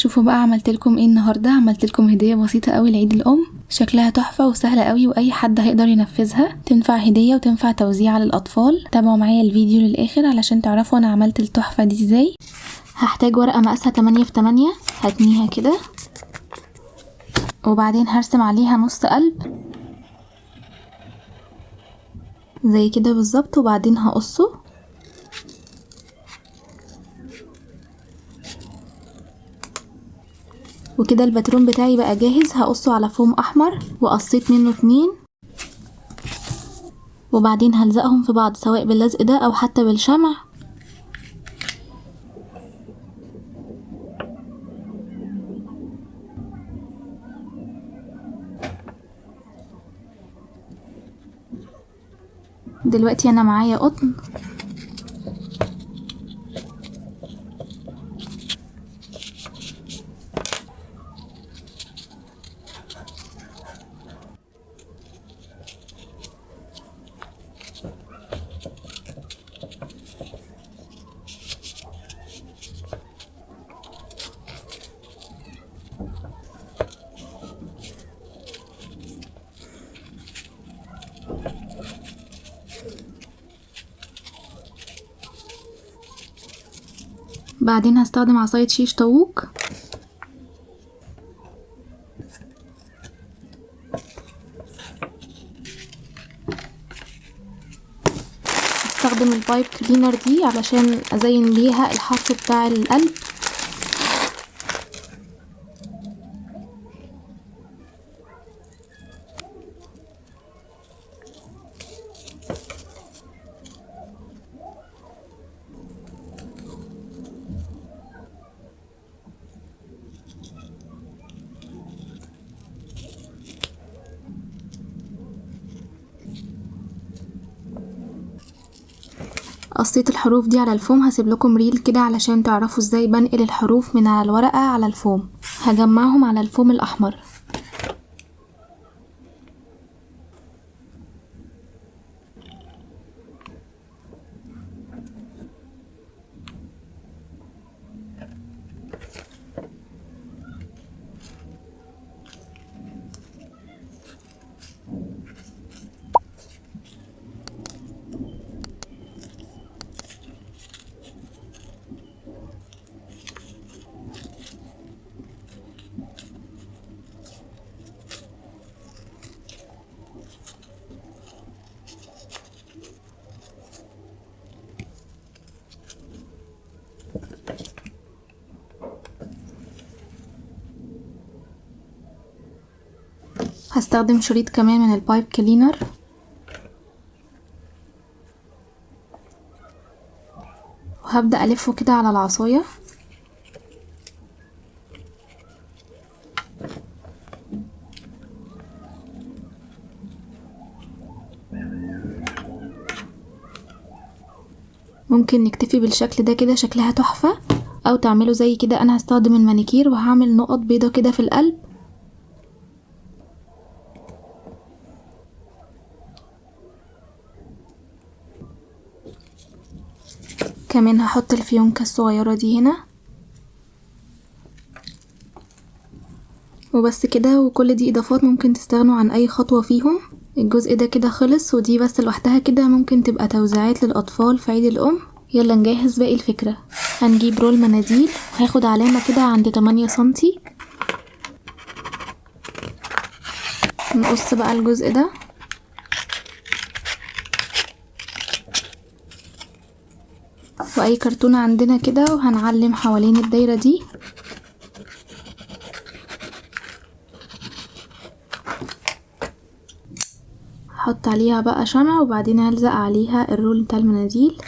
شوفوا بقى عملت لكم ايه النهارده. عملت لكم هديه بسيطه قوي لعيد الام، شكلها تحفه وسهله قوي واي حد هيقدر ينفذها. تنفع هديه وتنفع توزيع للاطفال. تابعوا معايا الفيديو للاخر علشان تعرفوا انا عملت التحفه دي ازاي. هحتاج ورقه مقاسها 8 في 8، هتنيها كده وبعدين هرسم عليها نص قلب زي كده بالظبط، وبعدين هقصه وكده. الباترون بتاعي بقى جاهز، هقصه على فوم احمر وقصيت منه 2 وبعدين هلزقهم في بعض سواء باللزق ده او حتى بالشمع. دلوقتي انا معايا قطن بعدين هستخدم عصاية شيش طاووق هستخدم البايب كلينر دي علشان ازين بيها الحرف بتاع القلب. قصيت الحروف دي على الفوم. هسيب لكم ريل كده علشان تعرفوا ازاي بنقل الحروف من على الورقة على الفوم. هجمعهم على الفوم الاحمر. هستخدم شريط كمان من البايب كلينر وهبدأ ألفه كده على العصاية. ممكن نكتفي بالشكل ده كده، شكلها تحفة، او تعملوا زي كده. انا هستخدم المانيكير وهعمل نقط بيضة كده في القلب. كمان هحط الفيونكة الصغيرة دي هنا وبس كده. وكل دي اضافات ممكن تستغنوا عن اي خطوة فيهم. الجزء ده كده خلص، ودي بس لوحدها كده ممكن تبقى توزيعات للاطفال في عيد الام. يلا نجهز باقي الفكرة. هنجيب رول مناديل وهاخد علامة كده عند 8 سنتي. نقص بقى الجزء ده واي كرتونة عندنا كده وهنعلم حوالين الدايرة دي. هحط عليها بقى شمع وبعدين هلزق عليها الرول بتاع المناديل.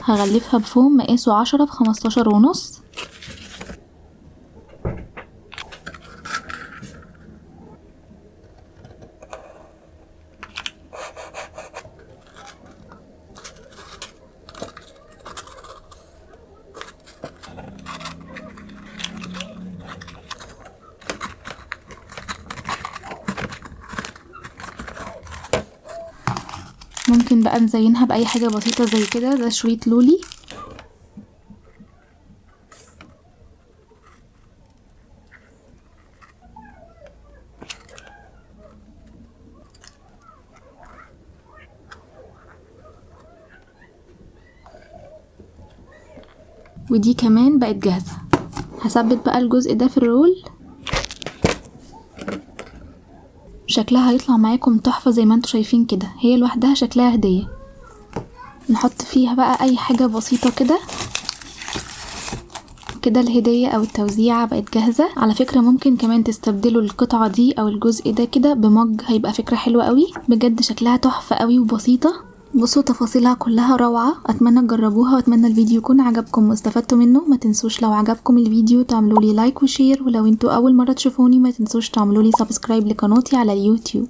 هغلفها بفوم مقاسه 10 في 15.5. ممكن بقى نزينها باي حاجة بسيطة زي كده. ده شريط لولي. ودي كمان بقت جاهزة. هثبت بقى الجزء ده في الرول. شكلها هيطلع معاكم تحفة زي ما انتوا شايفين كده. هي لوحدها شكلها هدية. نحط فيها بقى اي حاجة بسيطة كده. كده الهدية او التوزيعة بقت جاهزة. على فكرة ممكن كمان تستبدلوا القطعة دي او الجزء ده كده بمج، هيبقى فكرة حلوة قوي بجد. شكلها تحفة قوي وبسيطة. بصوا تفاصيلها كلها روعة. اتمنى تجربوها واتمنى الفيديو يكون عجبكم واستفدتوا منه. ما تنسوش لو عجبكم الفيديو تعملوا لي لايك وشير، ولو انتوا اول مرة تشوفوني ما تنسوش تعملوا لي سبسكرايب لقناتي على اليوتيوب.